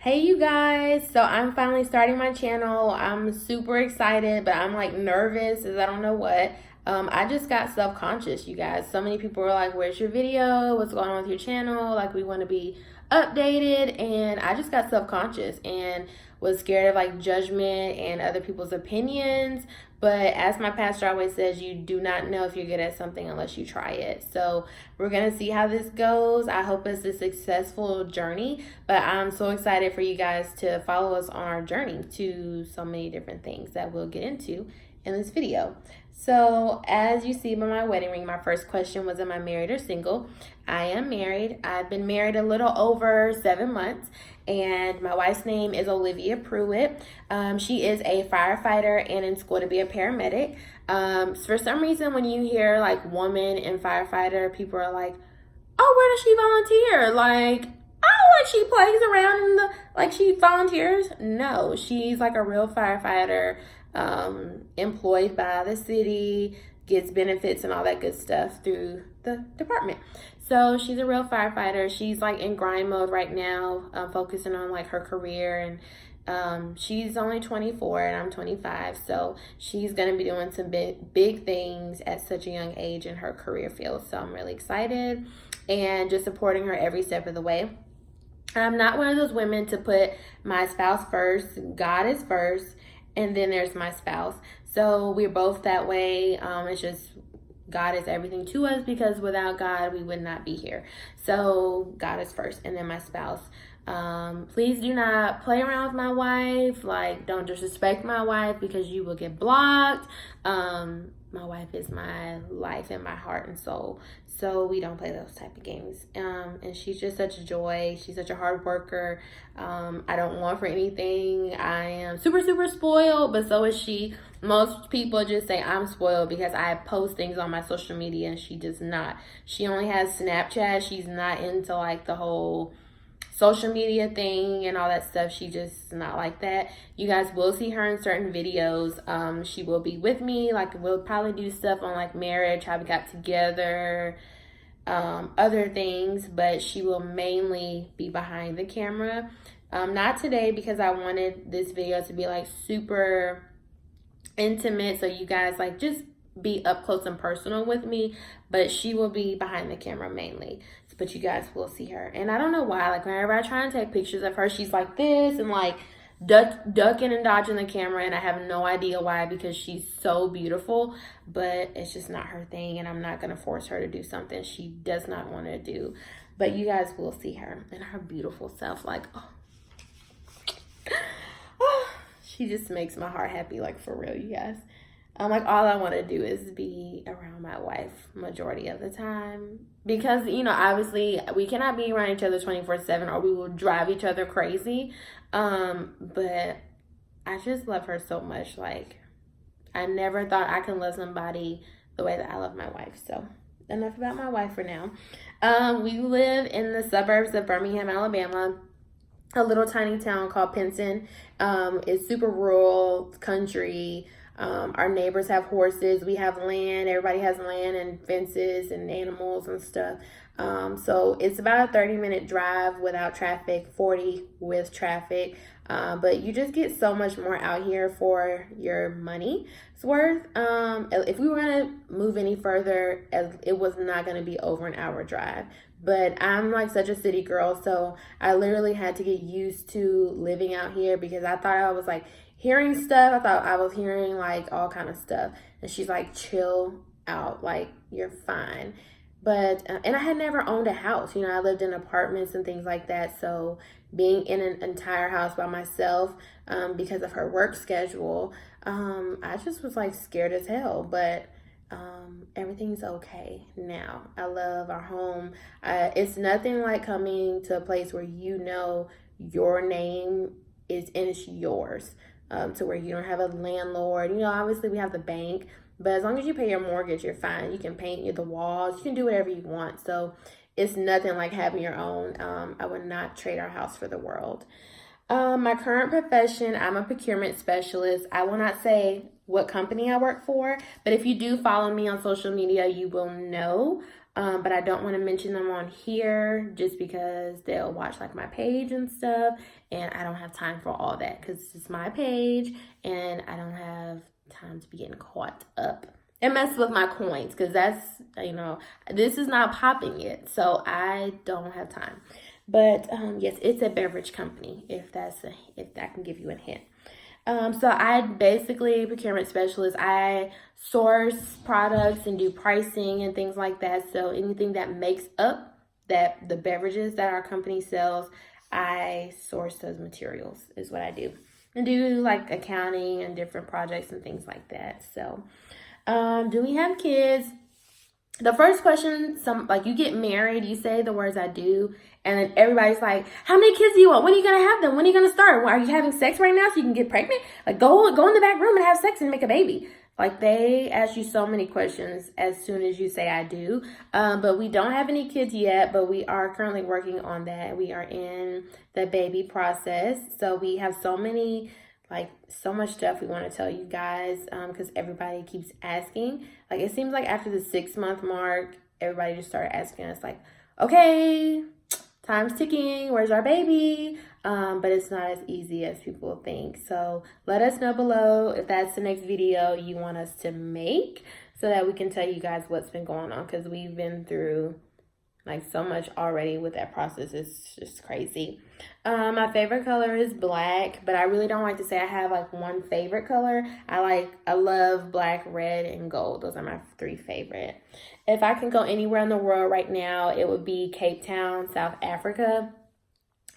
Hey you guys, so I'm finally starting my channel. I'm super excited, but I'm like nervous as I don't know what. I just got self-conscious, you guys. So many people were like, where's your video? What's going on with your channel? Like, we want to be updated. And I just got self-conscious and was scared of like judgment and other people's opinions. But as my pastor always says, you do not know if you're good at something unless you try it. So we're going to see how this goes. I hope it's a successful journey, but I'm so excited for you guys to follow us on our journey to so many different things that we'll get into in this video. So as you see by my wedding ring, my first question was, am I married or single? I am married. I've been married a little over 7 months, and my wife's name is Olivia Pruitt. She is a firefighter and in school to be a paramedic. For some reason, when you hear like woman and firefighter, people are like, oh, where does she volunteer? Like, oh, like she plays around in the, like she volunteers? No, she's like a real firefighter, employed by the city, gets benefits and all that good stuff through the department. So she's a real firefighter. She's like in grind mode right now, focusing on like her career, and she's only 24 and I'm 25, so she's gonna be doing some big things at such a young age in her career field. So I'm really excited and just supporting her every step of the way. I'm not one of those women to put my spouse first. God is first, and then there's my spouse. So we're both that way. It's just God is everything to us, because without God, we would not be here. So God is first, and then my spouse. Please do not play around with my wife. Like, don't disrespect my wife, because you will get blocked. My wife is my life and my heart and soul. So we don't play those type of games. And she's just such a joy. She's such a hard worker. I don't want for anything. I am super, super spoiled, but so is she. Most people just say I'm spoiled because I post things on my social media, and she does not. She only has Snapchat. She's not into like the whole social media thing and all that stuff. She just not like that. You guys will see her in certain videos. She will be with me. Like, we'll probably do stuff on like marriage, how we got together, other things, but she will mainly be behind the camera. Not today, because I wanted this video to be like super intimate, so you guys like just be up close and personal with me, but she will be behind the camera mainly, but you guys will see her. And I don't know why, like whenever I try and take pictures of her, she's like this and like ducking and dodging the camera, and I have no idea why, because she's so beautiful, but it's just not her thing, and I'm not gonna force her to do something she does not want to do. But you guys will see her and her beautiful self. Like, oh, she just makes my heart happy, like for real, you guys. Like, all I want to do is be around my wife majority of the time, because, you know, obviously we cannot be around each other 24/7 or we will drive each other crazy. But I just love her so much. Like, I never thought I could love somebody the way that I love my wife. So enough about my wife for now. We live in the suburbs of Birmingham, Alabama, a little tiny town called Pinson. It's super rural, country. Our neighbors have horses. We have land. Everybody has land and fences and animals and stuff. So it's about a 30-minute drive without traffic, 40 with traffic. But you just get so much more out here for your money's worth. If we were going to move any further, it was not going to be over an hour drive. But I'm like such a city girl, so I literally had to get used to living out here, because I thought I was like hearing stuff. I thought I was hearing like all kind of stuff. And she's like, chill out, like you're fine. But, and I had never owned a house. You know, I lived in apartments and things like that. So being in an entire house by myself, because of her work schedule, I just was like scared as hell. But everything's okay now. I love our home. It's nothing like coming to a place where you know your name is, and it's yours, to where you don't have a landlord. You know, obviously we have the bank, but as long as you pay your mortgage, you're fine. You can paint the walls. You can do whatever you want. So it's nothing like having your own. I would not trade our house for the world. My current profession, I'm a procurement specialist. I will not say what company I work for, but if you do follow me on social media, you will know. But I don't want to mention them on here just because they'll watch like my page and stuff, and I don't have time for all that because it's my page and I don't have time to be getting caught up and mess with my coins because that's, this is not popping yet, so I don't have time. But yes, it's a beverage company, if I can give you a hint. So I basically procurement specialist. I source products and do pricing and things like that. So anything that makes up the beverages that our company sells, I source those materials is what I do. And do like accounting and different projects and things like that. So do we have kids? The first question, you get married, you say the words I do, and then everybody's like, how many kids do you want? When are you going to have them? When are you going to start? Are you having sex right now so you can get pregnant? Like, go in the back room and have sex and make a baby. Like, they ask you so many questions as soon as you say I do. But we don't have any kids yet, but we are currently working on that. We are in the baby process. So we have so much stuff we want to tell you guys because everybody keeps asking. Like, it seems like after the 6-month mark, everybody just started asking us like, okay, time's ticking, where's our baby? But it's not as easy as people think. So let us know below if that's the next video you want us to make so that we can tell you guys what's been going on, because we've been through so much already with that process. It's just crazy. My favorite color is black, but I really don't like to say I have one favorite color. I love black, red, and gold. Those are my 3 favorite. If I can go anywhere in the world right now, it would be Cape Town, South Africa.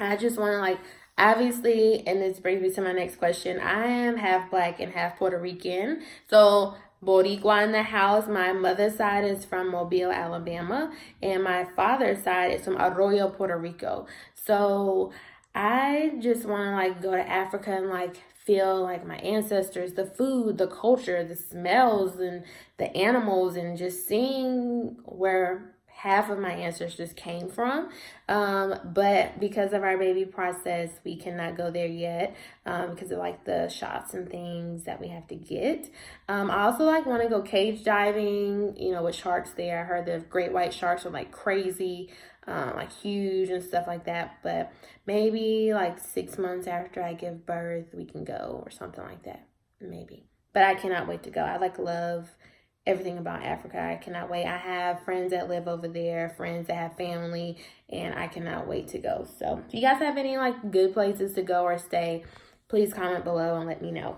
I just want to obviously, and this brings me to my next question, I am half black and half Puerto Rican. So Boricua in the house. My mother's side is from Mobile, Alabama, and my father's side is from Arroyo, Puerto Rico. So I just want to go to Africa and feel my ancestors, the food, the culture, the smells, and the animals, and just seeing where half of my ancestors came from. But because of our baby process, we cannot go there yet because of the shots and things that we have to get. I also want to go cage diving, with sharks there. I heard the great white sharks are crazy, huge and stuff like that. But maybe 6 months after I give birth, we can go or something like that, maybe. But I cannot wait to go. I love everything about Africa. I cannot wait. I have friends that live over there, friends that have family, and I cannot wait to go. So if you guys have any good places to go or stay, please comment below and let me know.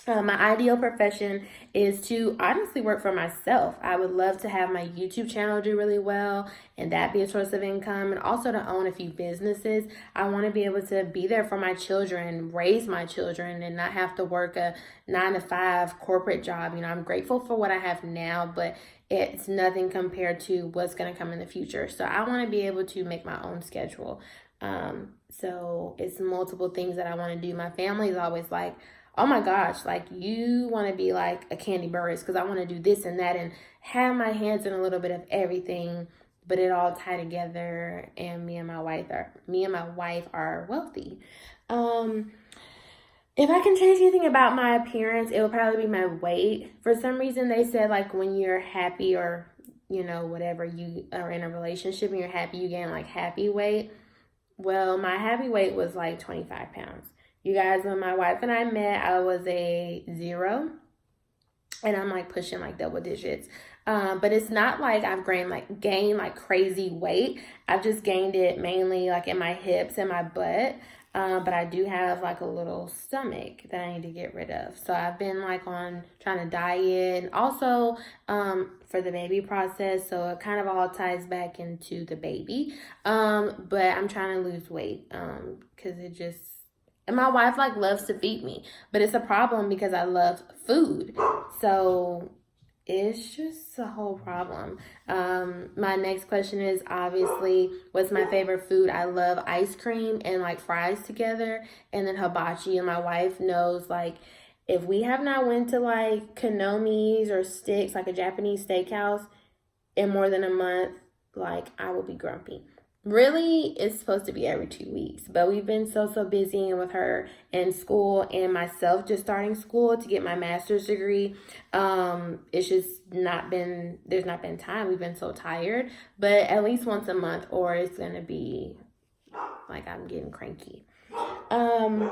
My ideal profession is to honestly work for myself. I would love to have my YouTube channel do really well and that be a source of income, and also to own a few businesses. I want to be able to be there for my children, raise my children, and not have to work a 9-to-5 corporate job. I'm grateful for what I have now, but it's nothing compared to what's going to come in the future. So I want to be able to make my own schedule. So it's multiple things that I want to do. My family is always oh my gosh, you want to be a Kandi Burruss, because I want to do this and that and have my hands in a little bit of everything, but it all tie together. And me and my wife are wealthy. If I can change anything about my appearance, it would probably be my weight. For some reason, they said when you're happy or whatever, you are in a relationship and you're happy, you gain happy weight. Well, my happy weight was 25 pounds. You guys, when my wife and I met, I was a 0, and I'm pushing double digits. But it's not I've gained crazy weight. I've just gained it mainly in my hips and my butt. But I do have a little stomach that I need to get rid of. So I've been on trying to diet, and also for the baby process. So it kind of all ties back into the baby. But I'm trying to lose weight because it just. And my wife loves to feed me, but it's a problem because I love food. So it's just a whole problem. My next question is obviously, what's my favorite food? I love ice cream and fries together, and then hibachi. And my wife knows if we have not went to Kanomi's or Sticks, a Japanese steakhouse, in more than a month, I will be grumpy. Really, it's supposed to be every 2 weeks, but we've been so busy, and with her in school and myself just starting school to get my master's degree, it's just there's not been time. We've been so tired, but at least once a month, or it's going to be I'm getting cranky. And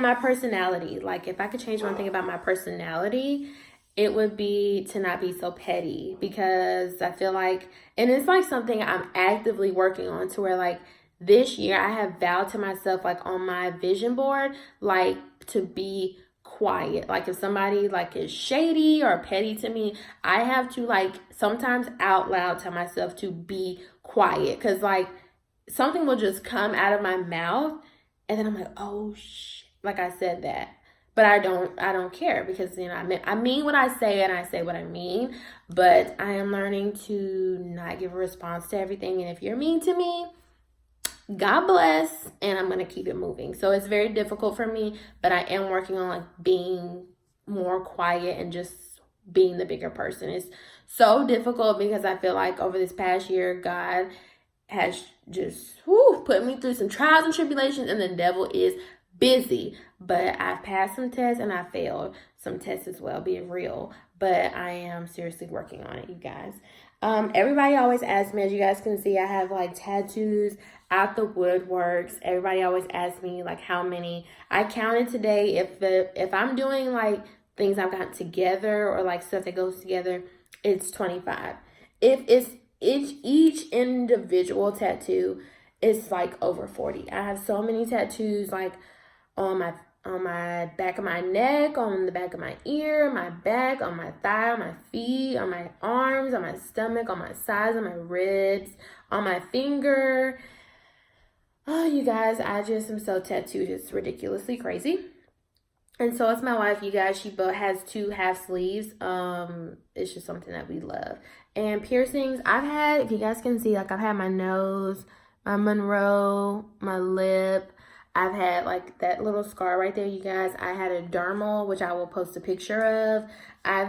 my personality, like if I could change one thing about my personality, it would be to not be so petty, because I feel like, and it's like something I'm actively working on, to where like this year I have vowed to myself, like on my vision board, like to be quiet. Like if somebody like is shady or petty to me, I have to like sometimes out loud tell myself to be quiet, because like something will just come out of my mouth and then I'm like, oh shit, like I said that. But I don't care, because I mean what I say, and I say what I mean. But I am learning to not give a response to everything, and if you're mean to me, God bless, and I'm going to keep it moving. So it's very difficult for me, but I am working on like being more quiet and just being the bigger person. It's so difficult because I feel like over this past year, God has just put me through some trials and tribulations, and the devil is busy. But I've passed some tests and I failed some tests as well, being real. But I am seriously working on it, you guys. Everybody always asks me, as you guys can see, I have like tattoos out the woodworks. Everybody always asks me like how many. I counted today. If I'm doing like things I've got together, or like stuff that goes together, it's 25. If it's each individual tattoo, it's like over 40. I have so many tattoos, like on my back of my neck, on the back of my ear, my back, on my thigh, on my feet, on my arms, on my stomach, on my sides, on my ribs, on my finger. Oh, you guys, I just am so tattooed. It's ridiculously crazy. And so is my wife, you guys. She both has 2 half sleeves. It's just something that we love. And piercings, I've had, if you guys can see, like I've had my nose, my Monroe, my lip. I've had like that little scar right there, you guys. I had a dermal, which I will post a picture of. I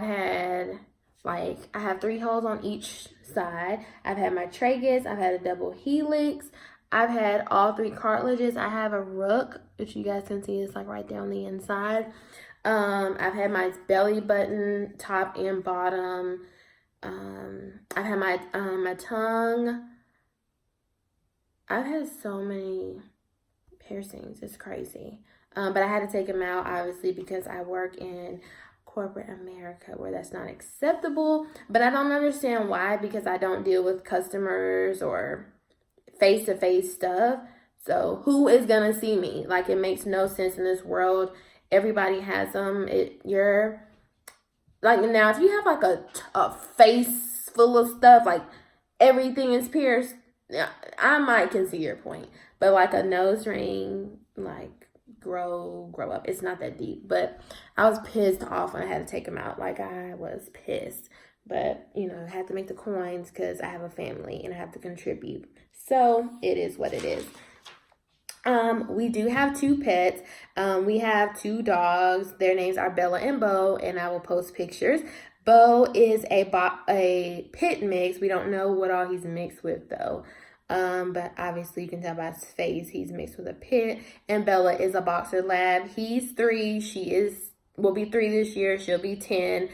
have 3 holes on each side. I've had my tragus. I've had a double helix. I've had all 3 cartilages. I have a rook, which you guys can see is like right there on the inside. I've had my belly button, top and bottom. I've had my tongue. I've had so many piercings. It's crazy. But I had to take them out, obviously, because I work in corporate America where that's not acceptable. But I don't understand why, because I don't deal with customers or face-to-face stuff. So who is gonna see me? Like, it makes no sense in this world. Everybody has them. You're like, now if you have like a face full of stuff, like everything is pierced, I might can see your point. But like a nose ring, like grow up. It's not that deep. But I was pissed off when I had to take them out. Like, I was pissed. But, I had to make the coins because I have a family and I have to contribute. So it is what it is. We do have 2 pets. We have 2 dogs. Their names are Bella and Bo, and I will post pictures. Bo is a pit mix. We don't know what all he's mixed with though. But obviously you can tell by his face he's mixed with a pit. And Bella is a boxer lab. He's 3. Will be 3 this year. She'll be 10.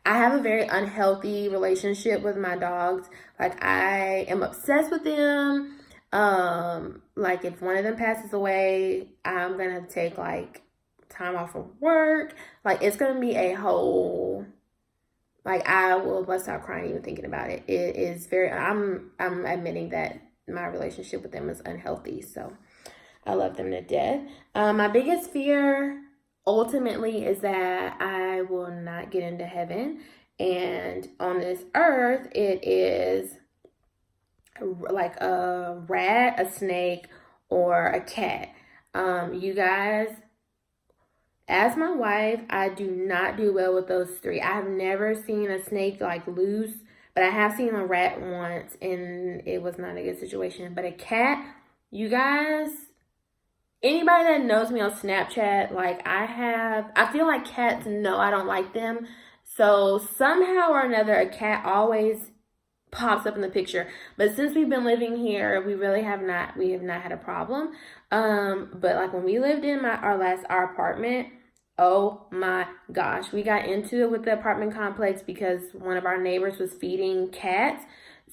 I have a very unhealthy relationship with my dogs. Like, I am obsessed with them. Like, if one of them passes away, I'm gonna take like time off of work. Like, it's gonna be a whole, like, I will bust out crying even thinking about it. It is I'm admitting that my relationship with them is unhealthy. So I love them to death. My biggest fear ultimately is that I will not get into heaven, and on this earth it is like a rat, a snake, or a cat. You guys, as my wife, I do not do well with those 3. I have never seen a snake like loose, but I have seen a rat once and it was not a good situation. But a cat, you guys, anybody that knows me on Snapchat, like I feel like cats know I don't like them. So somehow or another, a cat always pops up in the picture. But since we've been living here, we have not had a problem. But like when we lived in our apartment, oh my gosh, we got into it with the apartment complex because one of our neighbors was feeding cats.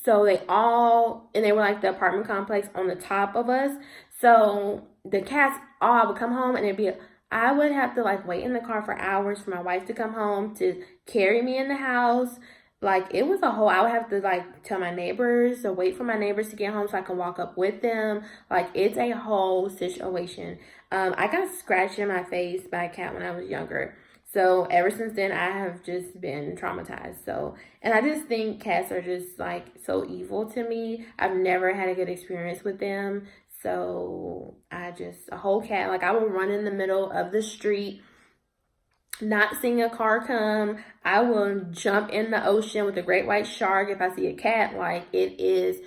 So they were like the apartment complex on the top of us. So the cats, I would come home and I would have to like wait in the car for hours for my wife to come home to carry me in the house. Like it was a whole, I would have to like tell my neighbors or wait for my neighbors to get home so I can walk up with them. Like it's a whole situation. I got scratched in my face by a cat when I was younger. So ever since then, I have just been traumatized. So, and I just think cats are just like so evil to me. I've never had a good experience with them. So a whole cat, like I would run in the middle of the street, not seeing a car come. I will jump in the ocean with a great white shark if I see a cat. Like it's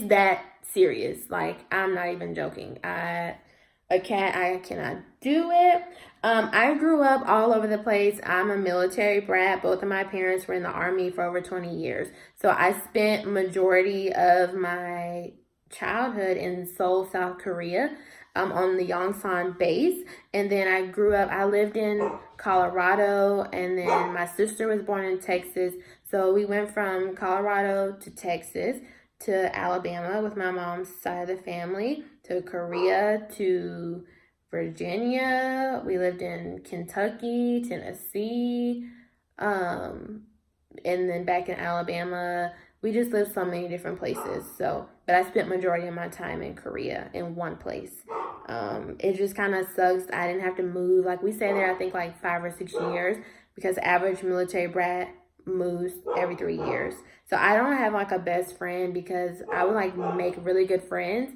that serious. Like I'm not even joking. A cat, I cannot do it. I grew up all over the place. I'm a military brat. Both of my parents were in the Army for over 20 years. So I spent majority of my childhood in Seoul, South Korea, on the Yongsan base. And then I lived in Colorado, and then my sister was born in Texas. So we went from Colorado to Texas to Alabama with my mom's side of the family, to Korea, to Virginia. We lived in Kentucky, Tennessee, and then back in Alabama. We just lived so many different places. So, but I spent majority of my time in Korea in one place. It just kind of sucks. I didn't have to move. Like we stayed there, I think like 5 or 6 years, because average military brat moves every 3 years. So I don't have like a best friend, because I would like make really good friends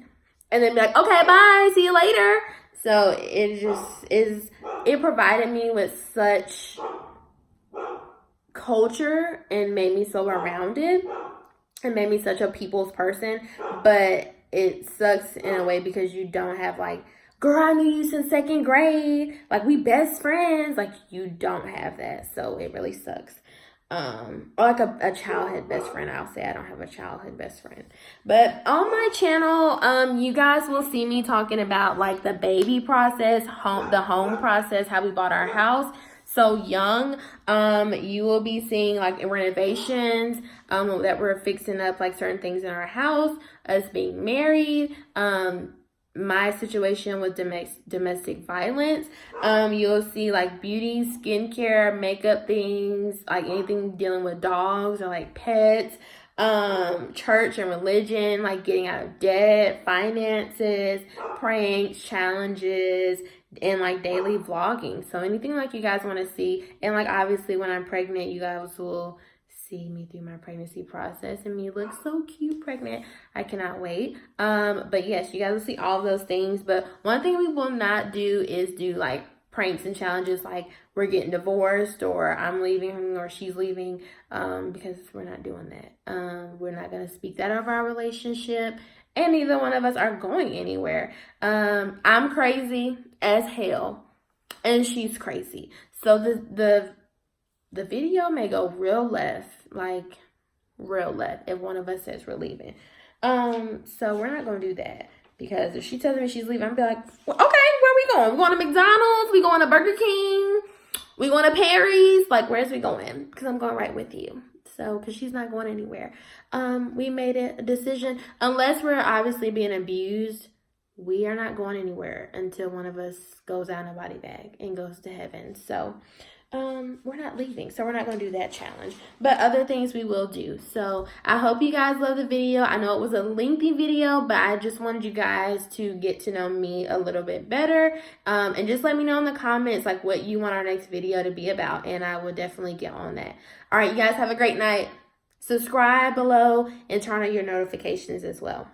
and then be like, okay, bye, see you later. So it provided me with such culture and made me so rounded and made me such a people's person. But it sucks in a way because you don't have like, girl, I knew you since 2nd grade. Like we best friends. Like you don't have that. So it really sucks. Or like a childhood best friend. I'll say I don't have a childhood best friend. But on my channel, you guys will see me talking about like the baby process, the home process, how we bought our house so young. You will be seeing like renovations, that we're fixing up like certain things in our house, us being married, my situation with domestic violence. You'll see like beauty, skincare, makeup things, like anything dealing with dogs or like pets, church and religion, like getting out of debt, finances, pranks, challenges, and like daily vlogging. So anything like you guys want to see. And like obviously when I'm pregnant, you guys will see me through my pregnancy process and me look so cute pregnant. I cannot wait. But yes, you guys will see all of those things. But one thing we will not do is do like pranks and challenges like we're getting divorced or I'm leaving or she's leaving, because we're not doing that. We're not going to speak that over our relationship, and neither one of us are going anywhere. I'm crazy as hell and she's crazy. So the video may go real left, like real left, if one of us says we're leaving. So we're not going to do that, because if she tells me she's leaving, I'm be like, well, okay, where we going? We going to McDonald's? We going to Burger King? We going to Perry's? Like, where's we going? Because I'm going right with you. So, because she's not going anywhere. We made a decision, unless we're obviously being abused, we are not going anywhere until one of us goes out in a body bag and goes to heaven. So, we're not leaving, so we're not going to do that challenge, but other things we will do. So I hope you guys love the video. I know it was a lengthy video, but I just wanted you guys to get to know me a little bit better, and just let me know in the comments like what you want our next video to be about, and I will definitely get on that. All right, you guys have a great night. Subscribe below and turn on your notifications as well.